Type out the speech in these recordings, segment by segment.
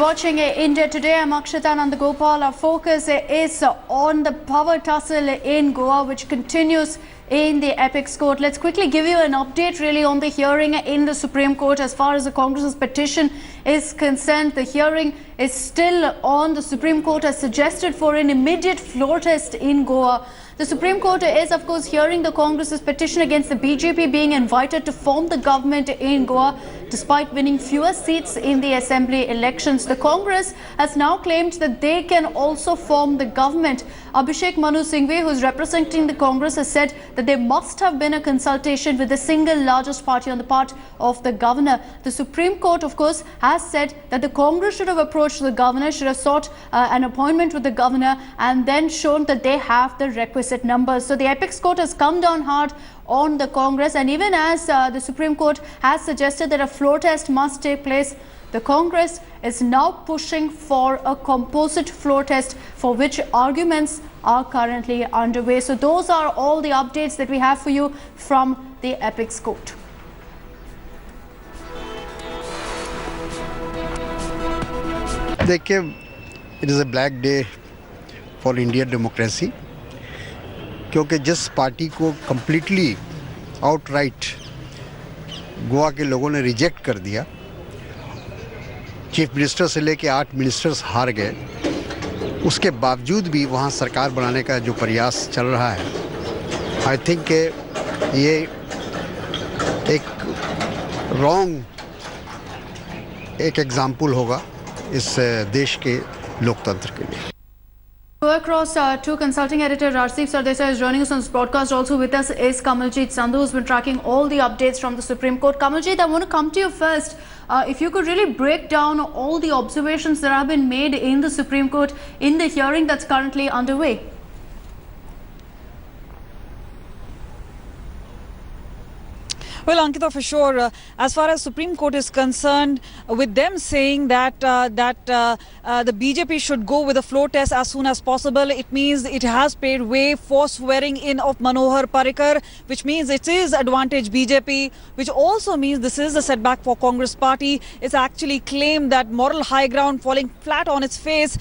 You're watching India Today. I'm Akshita Nandagopal. Our focus is on the power tussle in Goa, which continues in the apex court. Let's quickly give you an update really on the hearing in the Supreme Court. As far as the Congress's petition is concerned, the hearing is still on. The Supreme Court has suggested for an immediate floor test in Goa. The Supreme Court is, of course, hearing the Congress's petition against the BJP being invited to form the government in Goa despite winning fewer seats in the assembly elections. The Congress has now claimed that they can also form the government. Abhishek Manu Singhvi, who is representing the Congress, has said that there must have been a consultation with the single largest party on the part of the governor. The Supreme Court, of course, has said that the Congress should have approached the governor, should have sought an appointment with the governor and then shown that they have the requisite numbers. So the apex court has come down hard on the Congress, and even as the Supreme Court has suggested that a floor test must take place, the Congress is now pushing for a composite floor test for which arguments are currently underway. So those are all the updates that we have for you from the apex court. देखिए, it is a black day for Indian democracy, क्योंकि जिस party को completely outright Goa के लोगों ने reject कर दिया, chief minister से लेके 8 मिनिस्टर्स हार गए, उसके बावजूद भी वहाँ सरकार बनाने का जो प्रयास चल रहा है, आई थिंक ये एक रॉन्ग एक एग्जाम्पल होगा इस देश के लोकतंत्र के लिए. Go across to consulting editor Rajdeep Sardesai is joining us on this broadcast. Also with us is Kamaljeet Sandhu, who's been tracking all the updates from the Supreme Court. Kamaljeet, I want to come to you first. If you could really break down all the observations that have been made in the Supreme Court in the hearing that's currently underway. Well, Ankita, for sure, as far as Supreme Court is concerned, with them saying that the BJP should go with a floor test as soon as possible, it means it has paved way for swearing in of Manohar Parrikar, which means it is advantage BJP, which also means this is a setback for Congress party. It's actually claimed that moral high ground falling flat on its face,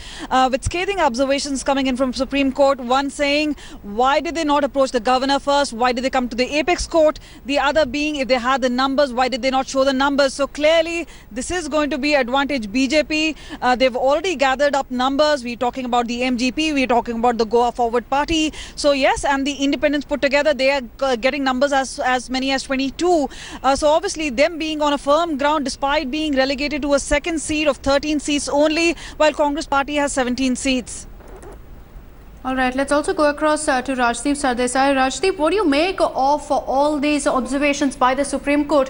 with scathing observations coming in from Supreme Court. One saying, why did they not approach the governor first? Why did they come to the apex court? The other being, if they had the numbers, why did they not show the numbers? So clearly this is going to be advantage BJP. They've already gathered up numbers. We're talking about the MGP, we're talking about the Goa Forward Party. So yes, and the independents put together, they are getting numbers as many as 22. So obviously them being on a firm ground despite being relegated to a second seat of 13 seats only, while Congress party has 17 seats. All right, let's also go across to Rajdeep Sardesai. Rajdeep, what do you make of all these observations by the Supreme Court?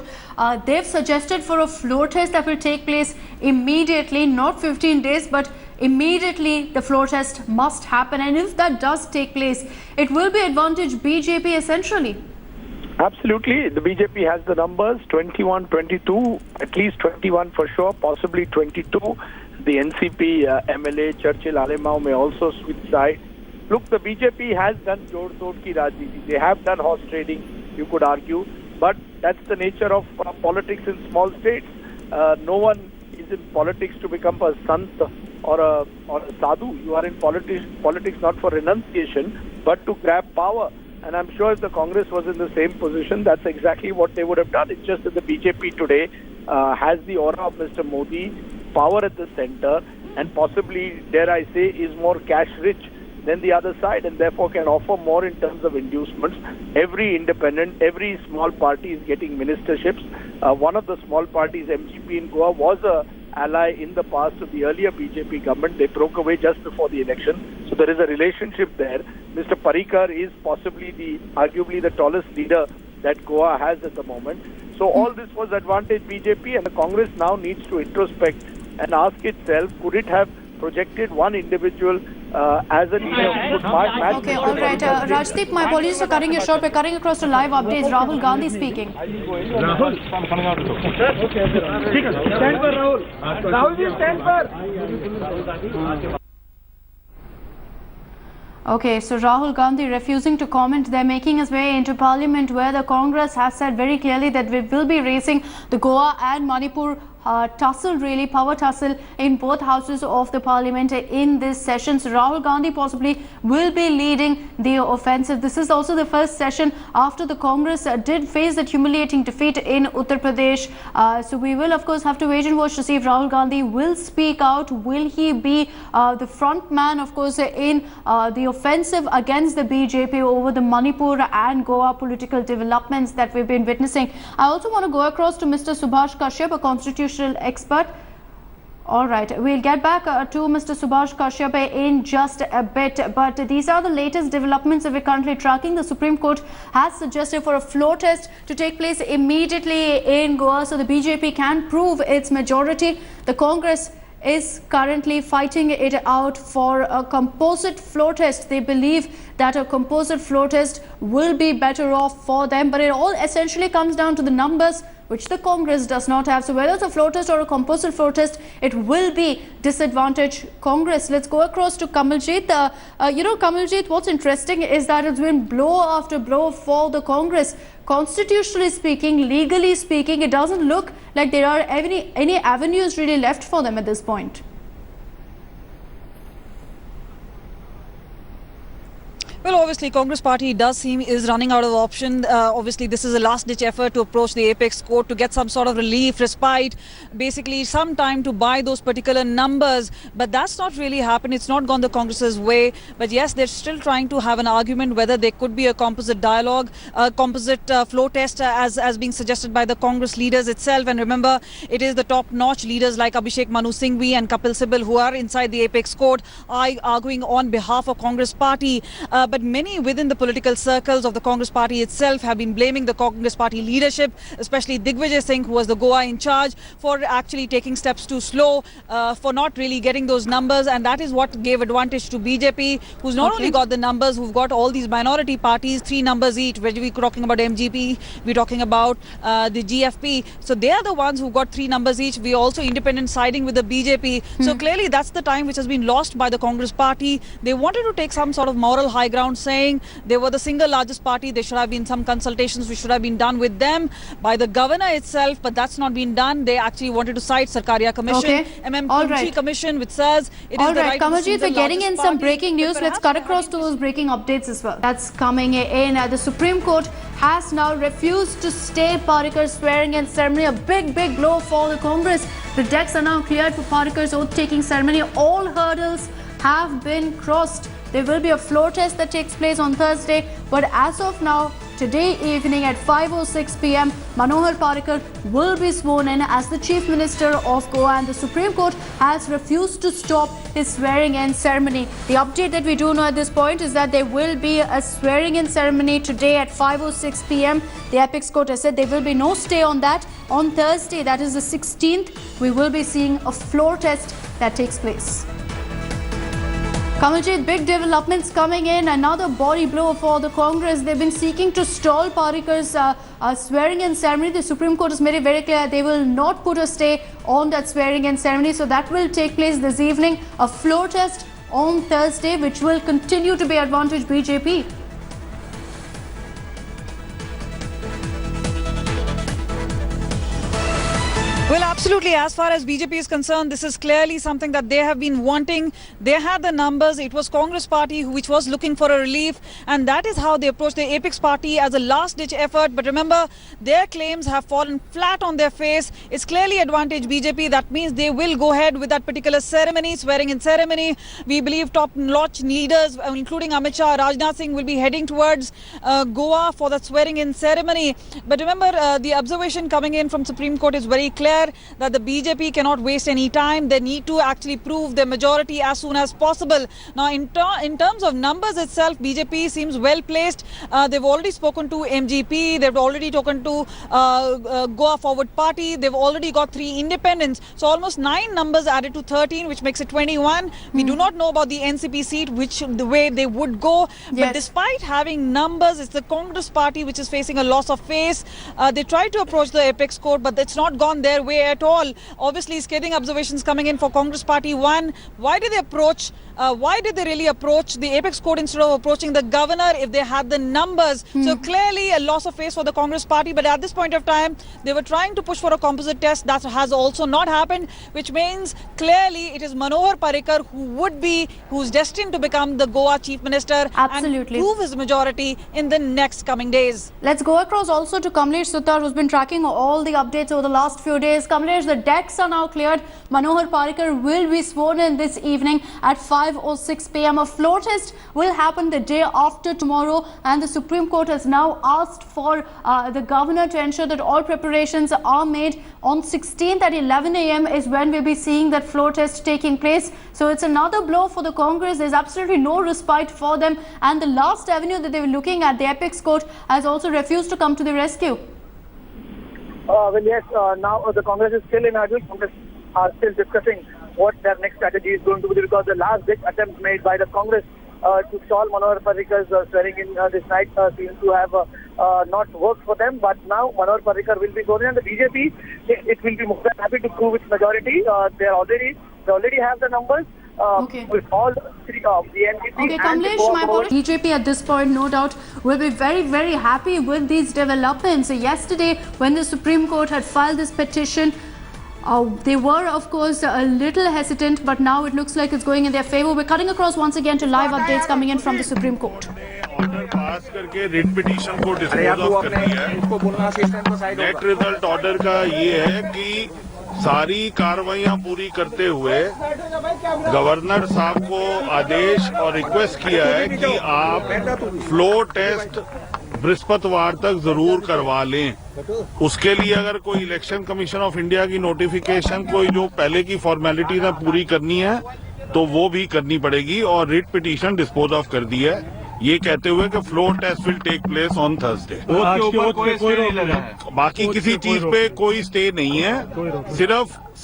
They've suggested for a floor test that will take place immediately, not 15 days, but immediately the floor test must happen. And if that does take place, it will be advantage BJP essentially. Absolutely. The BJP has the numbers, 21, 22, at least 21 for sure, possibly 22. The NCP MLA Churchill Alemao may also switch sides. Look, the BJP has done jod-tod ki rajniti. They have done horse trading, you could argue, but that's the nature of politics in small states. No one is in politics to become a sant or a sadhu. You are in politics not for renunciation, but to grab power. And I'm sure if the Congress was in the same position, that's exactly what they would have done. It's just that the BJP today has the aura of Mr. Modi, power at the center, and possibly, dare I say, is more cash rich than the other side, and therefore can offer more in terms of inducements. Every independent, every small party is getting ministerships. One of the small parties, MGP in Goa, was a ally in the past of the earlier BJP government. They broke away just before the election. So there is a relationship there. Mr. Parrikar is possibly arguably the tallest leader that Goa has at the moment. So all this was advantage BJP, and the Congress now needs to introspect and ask itself, could it have projected one individual as a leader who could match. Okay, all right. Rajdeep, my apologies for cutting you short. We're cutting across to live updates. Rahul Gandhi speaking. Rahul, stand for Rahul. Rahul ji, stand for. Okay, so Rahul Gandhi refusing to comment. They're making his way into Parliament, where the Congress has said very clearly that we will be raising the Goa and Manipur tussle, really power tussle in both houses of the parliament in this session. So Rahul Gandhi possibly will be leading the offensive. This is also the first session after the Congress did face that humiliating defeat in Uttar Pradesh. So we will of course have to wait and watch to see if Rahul Gandhi will speak out. Will he be the front man, of course, in the offensive against the BJP over the Manipur and Goa political developments that we've been witnessing? I also want to go across to Mr. Subhash Kashyap, a constitutional expert. All right, we'll get back to Mr. Subhash Kashyap in just a bit, but these are the latest developments that we're currently tracking. The Supreme Court has suggested for a floor test to take place immediately in Goa so the BJP can prove its majority. The Congress is currently fighting it out for a composite floor test. They believe that a composite floor test will be better off for them, but it all essentially comes down to the numbers, which the Congress does not have. So whether it's a floor test or a composite floor test, it will be disadvantage Congress. Let's go across to Kamaljeet. Kamaljeet, what's interesting is that it's been blow after blow for the Congress. Constitutionally speaking, legally speaking, it doesn't look like there are any avenues really left for them at this point. Well, obviously, Congress party does seem is running out of option. Obviously, this is a last-ditch effort to approach the apex court to get some sort of relief, respite, basically some time to buy those particular numbers. But that's not really happened. It's not gone the Congress's way. But yes, they're still trying to have an argument whether there could be a composite dialogue, a composite floor test as being suggested by the Congress leaders itself. And remember, it is the top-notch leaders like Abhishek Manu Singhvi and Kapil Sibal who are inside the apex court arguing on behalf of Congress party. But many within the political circles of the Congress party itself have been blaming the Congress party leadership, especially Digvijay Singh, who was the Goa in charge, for actually taking steps too slow, for not really getting those numbers. And that is what gave advantage to BJP, who's not only got the numbers, who've got all these minority parties, 3 numbers each. We're talking about MGP, we're talking about the GFP. So they are the ones who got 3 numbers each. We also independent siding with the BJP. So clearly that's the time which has been lost by the Congress party. They wanted to take some sort of moral high ground, saying they were the single largest party. There should have been some consultations which should have been done with them by the governor itself, but that's not been done. They actually wanted to cite Sarkaria Commission, MMT Commission, which says it is the right Kamaljeet, we're getting in some breaking news. Let's cut across to those breaking updates as well. That's coming in. The Supreme Court has now refused to stay Parikar's swearing-in ceremony. A big blow for the Congress. The decks are now cleared for Parikar's oath-taking ceremony. All hurdles have been crossed. There will be a floor test that takes place on Thursday, but as of now, today evening at 5:06 p.m, Manohar Parrikar will be sworn in as the Chief Minister of Goa, and the Supreme Court has refused to stop his swearing-in ceremony. The update that we do know at this point is that there will be a swearing-in ceremony today at 5:06 p.m. The Apex Court has said there will be no stay on that. On Thursday, that is the 16th, we will be seeing a floor test that takes place. Kamaljeet, big developments coming in. Another body blow for the Congress. They've been seeking to stall Parikar's swearing-in ceremony. The Supreme Court has made it very clear they will not put a stay on that swearing-in ceremony. So that will take place this evening. A floor test on Thursday, which will continue to be advantage BJP. Well, absolutely. As far as BJP is concerned, this is clearly something that they have been wanting. They had the numbers. It was Congress party which was looking for a relief, and that is how they approached the Apex party as a last-ditch effort. But remember, their claims have fallen flat on their face. It's clearly advantage BJP. That means they will go ahead with that particular ceremony, swearing-in ceremony. We believe top-notch leaders, including Amit Shah, Rajnath Singh, will be heading towards Goa for that swearing-in ceremony. But remember, the observation coming in from Supreme Court is very clear, that the BJP cannot waste any time. They need to actually prove their majority as soon as possible. Now, in terms of numbers itself, BJP seems well placed. They've already spoken to MGP. They've already spoken to Goa Forward Party. They've already got 3 independents. So almost 9 numbers added to 13, which makes it 21. We do not know about the NCP seat, which the way they would go. Yes. But despite having numbers, it's the Congress party which is facing a loss of face. They tried to approach the Apex Court, but it's not gone their way. way at all. Obviously, scathing observations coming in for Congress Party. One, why did they really approach the apex court instead of approaching the governor if they had the numbers? So clearly a loss of face for the Congress Party. But at this point of time, they were trying to push for a composite test. That has also not happened, which means clearly it is Manohar Parrikar who's destined to become the Goa Chief Minister. Absolutely. And prove his majority in the next coming days. Let's go across also to Kamlesh Suttar, who's been tracking all the updates over the last few days. Kamlesh, the decks are now cleared. Manohar Parrikar will be sworn in this evening at 5:06 p.m. A floor test will happen the day after tomorrow, and the Supreme Court has now asked for the governor to ensure that all preparations are made. On 16th at 11 a.m. is when we'll be seeing that floor test taking place. So it's another blow for the Congress. There's absolutely no respite for them, and the last avenue that they were looking at, the apex court, has also refused to come to the rescue. Well, yes, now the Congress is still in Arjun. Congress are still discussing what their next strategy is going to be, because the last big attempt made by the Congress to stall Manohar Parrikar's swearing in this night seems to have not worked for them. But now Manohar Parrikar will be sworn in, and the BJP, it will be more than happy to prove its majority. They already have the numbers. Okay. With all three of the NDP. Okay, Kamlesh, my apologies. BJP at this point, no doubt, will be very, very happy with these developments. So yesterday, when the Supreme Court had filed this petition, they were, of course, a little hesitant, but now it looks like it's going in their favor. We're cutting across once again to live updates coming in from the Supreme Court. Order pass करके writ petition को dispose of कर दिया है। Net result order का ये है कि सारी कार्रवाइयां पूरी करते हुए गवर्नर साहब को आदेश और रिक्वेस्ट किया है कि आप फ्लोर टेस्ट बृहस्पतिवार तक जरूर करवा लें। उसके लिए अगर कोई इलेक्शन कमीशन ऑफ इंडिया की नोटिफिकेशन कोई जो पहले की फॉर्मेलिटीज है पूरी करनी है तो वो भी करनी पड़ेगी, और रिट पिटीशन डिस्पोज ऑफ कर दी है ये कहते हुए कि floor test will take place on Thursday. बाकी किसी चीज पे कोई स्टे नहीं है,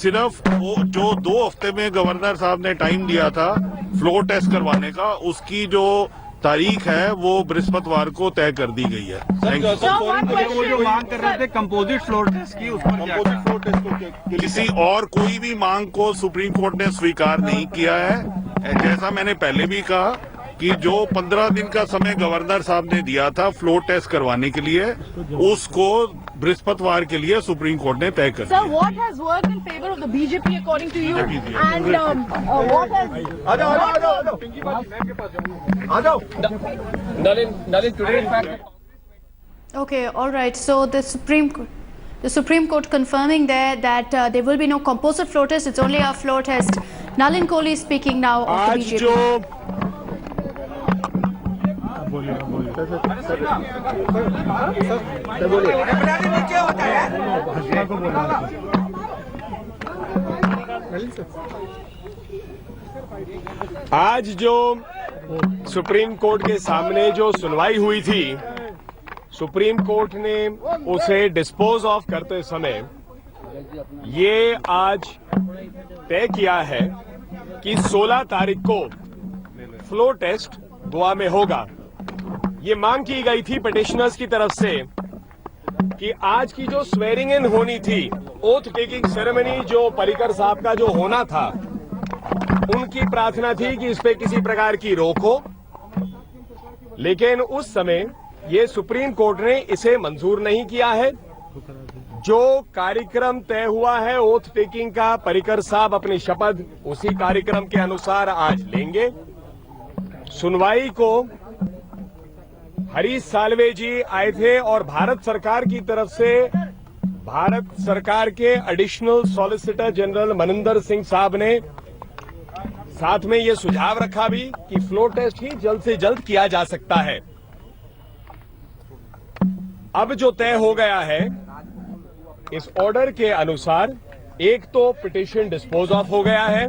सिर्फ वो जो 2 हफ्ते में गवर्नर साहब ने टाइम दिया था फ्लोर टेस्ट करवाने का, उसकी जो तारीख है वो बृहस्पतिवार को तय कर दी गई है। जो मांग कर रहे थे कंपोजिट फ्लोर टेस्ट की, कंपोजिट फ्लोर टेस्ट को किसी और कोई भी मांग को सुप्रीम कोर्ट ने स्वीकार नहीं किया है। जैसा मैंने पहले भी कहा कि जो 15 दिन का समय गवर्नर साहब ने दिया था फ्लोर टेस्ट करवाने के लिए, उसको बृहस्पतिवार के लिए सुप्रीम कोर्ट ने तय कर दिया। Sir, what has worked in favor of the BJP according to you? And what has... Nalin, today in fact... Okay, all right. So the Supreme Court confirming there that there will be no composite floor test. It's only a floor test. Nalin Kohli speaking now of the BJP. आज जो supreme court के सामने जो सुनवाई हुई थी, supreme court ने उसे डिस्पोज ऑफ करते समय ये आज तय किया है कि 16 तारीख को फ्लोर टेस्ट गोवा में होगा। ये मांग की गई थी पिटिशनर्स की तरफ से कि आज की जो स्वेरिंग इन होनी थी, ओथ टेकिंग सेरेमनी जो पर्रिकर साहब का जो होना था, उनकी प्रार्थना थी कि इस पे किसी प्रकार की रोक हो, लेकिन उस समय ये सुप्रीम कोर्ट ने इसे मंजूर नहीं किया है। जो कार्यक्रम तय हुआ है ओथ टेकिंग का, पर्रिकर साहब अपनी शपथ उसी कार्यक्रम के अनुसार आज लेंगे। सुनवाई को हरीश साल्वे जी आए थे और भारत सरकार की तरफ से भारत सरकार के additional solicitor general Maninder Singh साहब ने साथ में ये सुझाव रखा भी कि फ्लोर टेस्ट ही जल्द से जल्द किया जा सकता है। अब जो तय हो गया है इस ऑर्डर के अनुसार, एक तो पिटीशन डिस्पोज ऑफ हो गया है,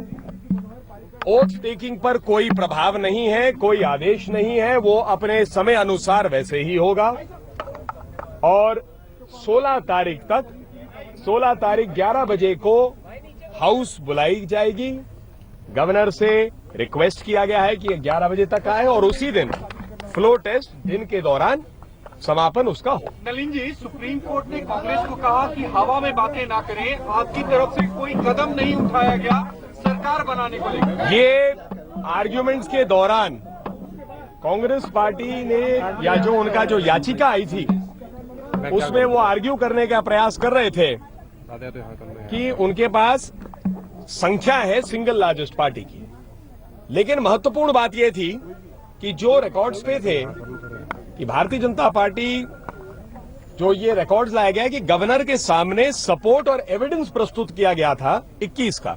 ओथ टेकिंग पर कोई प्रभाव नहीं है, कोई आदेश नहीं है, वो अपने समय अनुसार वैसे ही होगा। और 16 तारीख तक 16 तारीख 11 बजे को हाउस बुलाई जाएगी। गवर्नर से रिक्वेस्ट किया गया है कि 11 बजे तक आए और उसी दिन फ्लोर टेस्ट दिन के दौरान समापन उसका हो। नलिन जी, सुप्रीम कोर्ट ने कांग्रेस को कहा कि हवा में बातें ना करें, आपकी तरफ से कोई कदम नहीं उठाया गया सरकार बनाने को लेकर। ये आर्ग्यूमेंट्स के दौरान कांग्रेस पार्टी ने या जो उनका जो याचिका आई थी उसमें वो आर्ग्यू करने का प्रयास कर रहे थे कि उनके पास संख्या है सिंगल लार्जेस्ट पार्टी की, लेकिन महत्वपूर्ण बात यह थी कि जो रिकॉर्ड्स पे थे कि भारतीय जनता पार्टी जो ये रिकॉर्ड्स लाया गया कि गवर्नर के सामने सपोर्ट और एविडेंस प्रस्तुत किया गया था 21 का,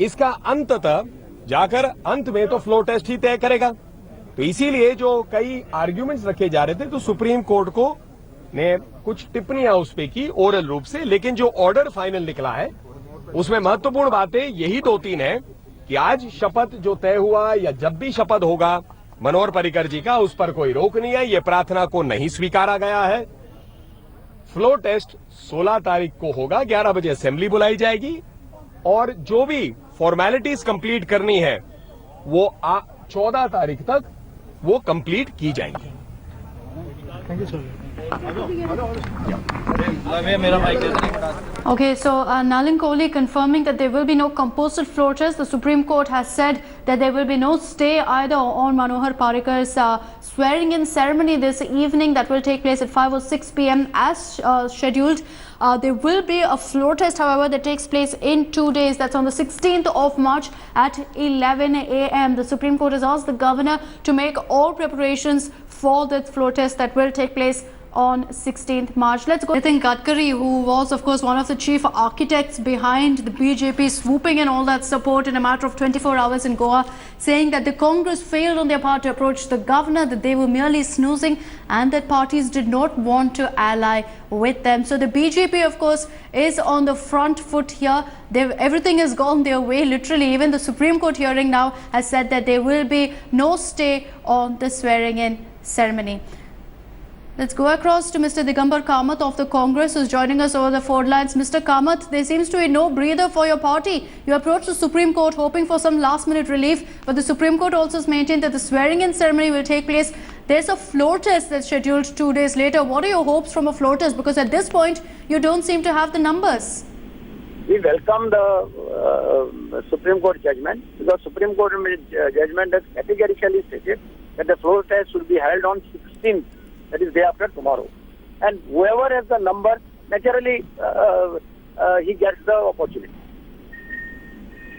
इसका अंततः जाकर अंत में तो फ्लो टेस्ट ही तय करेगा। तो इसीलिए जो कई आर्ग्यूमेंट्स रखे जा रहे थे तो सुप्रीम कोर्ट को ने कुछ टिप्पणियां उस पे की ओरल रूप से, लेकिन जो ऑर्डर फाइनल निकला है उसमें महत्वपूर्ण बातें यही 2-3 है कि आज शपथ जो तय हुआ या जब भी शपथ होगा मनोहर पर्रिकर जी का, उस पर कोई रोक नहीं है, ये प्रार्थना को नहीं स्वीकारा गया है। फ्लो टेस्ट 16 तारीख को होगा, 11 बजे असेंबली बुलाई जाएगी और जो भी फॉर्मेलिटीज कंप्लीट करनी है वो 14 तारीख तक वो कंप्लीट की जाएंगी। Okay, so Nalin Kohli confirming that there will be no composite floor test. The Supreme Court has said that there will be no stay either on Manohar Parrikar's swearing-in ceremony this evening that will take place at 5 or 6 p.m. as scheduled. There will be a floor test, however, that takes place in 2 days. That's on the 16th of March at 11 a.m. The Supreme Court has asked the governor to make all preparations for the floor test that will take place on 16th March. Let's go. Nitin Gadkari, who was of course one of the chief architects behind the BJP swooping in all that support in a matter of 24 hours in Goa, saying that the Congress failed on their part to approach the governor, that they were merely snoozing and that parties did not want to ally with them. So the BJP of course is on the front foot here. Everything has gone their way, literally. Even the Supreme Court hearing now has said that there will be no stay on the swearing-in ceremony. Let's go across to Mr. Digambar Kamath of the Congress, who is joining us over the phone lines. Mr. Kamath, there seems to be no breather for your party. You approached the Supreme Court hoping for some last-minute relief, but the Supreme Court also has maintained that the swearing-in ceremony will take place. There's a floor test that's scheduled 2 days later. What are your hopes from a floor test? Because at this point, you don't seem to have the numbers. We welcome the Supreme Court judgment, because Supreme Court judgment has categorically stated that the floor test should be held on 16th. That is day after tomorrow. And whoever has the number, naturally he gets the opportunity.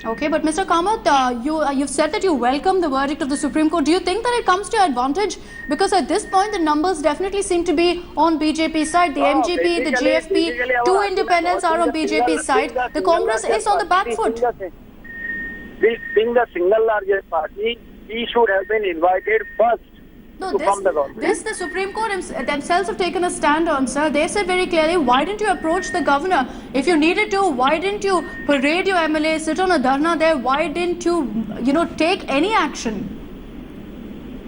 Okay, but Mr. Kamath, you've said that you welcome the verdict of the Supreme Court. Do you think that it comes to your advantage? Because at this point, the numbers definitely seem to be on BJP's side. The MGP, the JFP, two independents are on BJP's side. The Congress is on the back foot. Being the single largest party, he should have been invited first. No, this the Supreme Court themselves have taken a stand on, sir. They said very clearly, why didn't you approach the governor? If you needed to, why didn't you parade your MLA, sit on a dharna there? Why didn't you, take any action?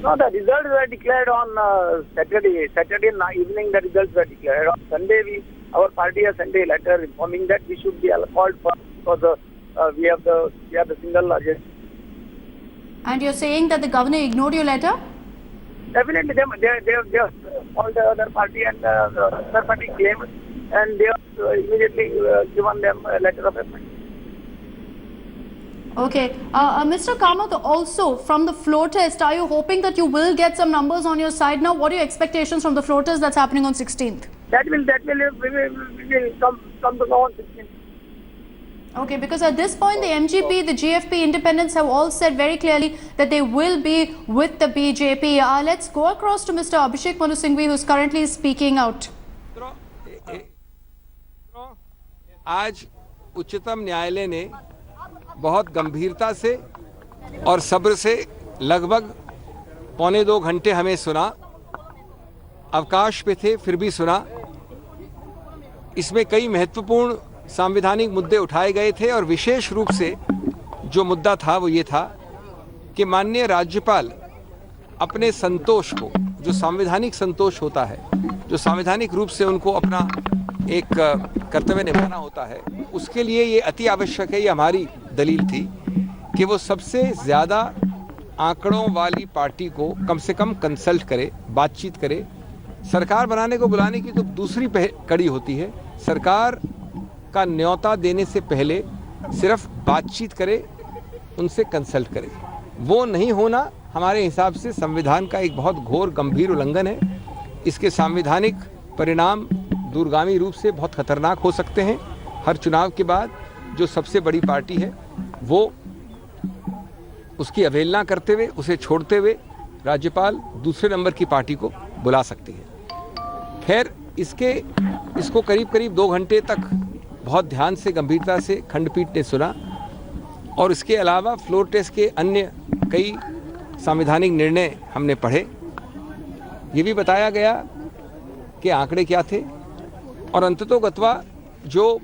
No, the results were declared on Saturday. Saturday evening, the results were declared. On Sunday, our party has sent a letter informing that we should be called first because we are the single largest. And you're saying that the governor ignored your letter? Definitely, they have called the other party and the other party claimed, and they have immediately given them a letter of appointment. Okay. Mr. Kamath, also from the floor test, are you hoping that you will get some numbers on your side now? What are your expectations from the floor test that's happening on 16th? That will come to know on 16th. Okay, because at this point the MGP, the GFP independents have all said very clearly that they will be with the BJP. Let's go across to Mr. Abhishek Manu Singhvi, who is currently speaking out. आज उच्चतम न्यायालय ने बहुत गंभीरता से और सब्र से लगभग 1.25 घंटे हमें सुना, अवकाश पे थे फिर भी सुना। इसमें कई महत्वपूर्ण संवैधानिक मुद्दे उठाए गए थे और विशेष रूप से जो मुद्दा था वो ये था कि माननीय राज्यपाल अपने संतोष को, जो संवैधानिक संतोष होता है, जो संवैधानिक रूप से उनको अपना एक कर्तव्य निभाना होता है, उसके लिए ये अति आवश्यक है। ये हमारी दलील थी कि वो सबसे ज़्यादा आंकड़ों वाली पार्टी को कम से कम कंसल्ट करे, बातचीत करे सरकार बनाने को बुलाने की तो दूसरी कड़ी होती है। सरकार का न्योता देने से पहले सिर्फ बातचीत करे, उनसे कंसल्ट करे। वो नहीं होना हमारे हिसाब से संविधान का एक बहुत घोर गंभीर उल्लंघन है। इसके संवैधानिक परिणाम दूरगामी रूप से बहुत खतरनाक हो सकते हैं। हर चुनाव के बाद जो सबसे बड़ी पार्टी है वो उसकी अवहेलना करते हुए, उसे छोड़ते हुए राज्यपाल दूसरे नंबर की पार्टी को बुला सकती है। खैर, इसको करीब करीब 2 घंटे तक बहुत ध्यान से, गंभीरता से खंडपीठ ने सुना और इसके अलावा फ्लोर टेस्ट के अन्य कई संवैधानिक निर्णय हमने पढ़े। ये भी बताया गया कि आंकड़े क्या थे और अंततोगत्वा जो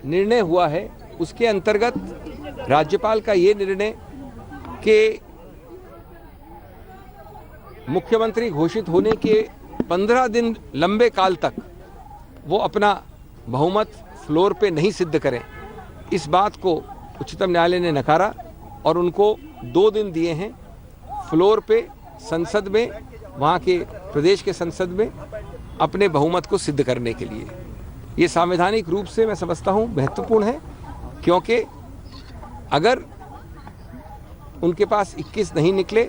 निर्णय हुआ है उसके अंतर्गत राज्यपाल का ये निर्णय कि मुख्यमंत्री घोषित होने के 15 दिन लंबे काल तक वो अपना बहुमत फ्लोर पे नहीं सिद्ध करें, इस बात को उच्चतम न्यायालय ने नकारा और उनको 2 दिन दिए हैं फ्लोर पे संसद में, वहाँ के प्रदेश के संसद में अपने बहुमत को सिद्ध करने के लिए। ये संवैधानिक रूप से मैं समझता हूँ महत्वपूर्ण है, क्योंकि अगर उनके पास 21 नहीं निकले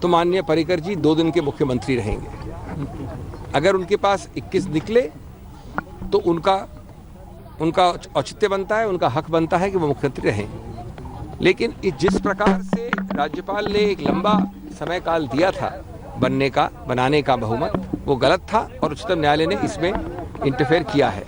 तो माननीय पर्रिकर जी 2 दिन के मुख्यमंत्री रहेंगे। अगर उनके पास 21 निकले तो उनका औचित्य बनता है, उनका हक बनता है कि वो मुख्यमंत्री रहें। लेकिन जिस प्रकार से राज्यपाल ने एक लंबा समय काल दिया था बनाने का बहुमत, वो गलत था और उच्चतम न्यायालय ने इसमें इंटरफेयर किया है।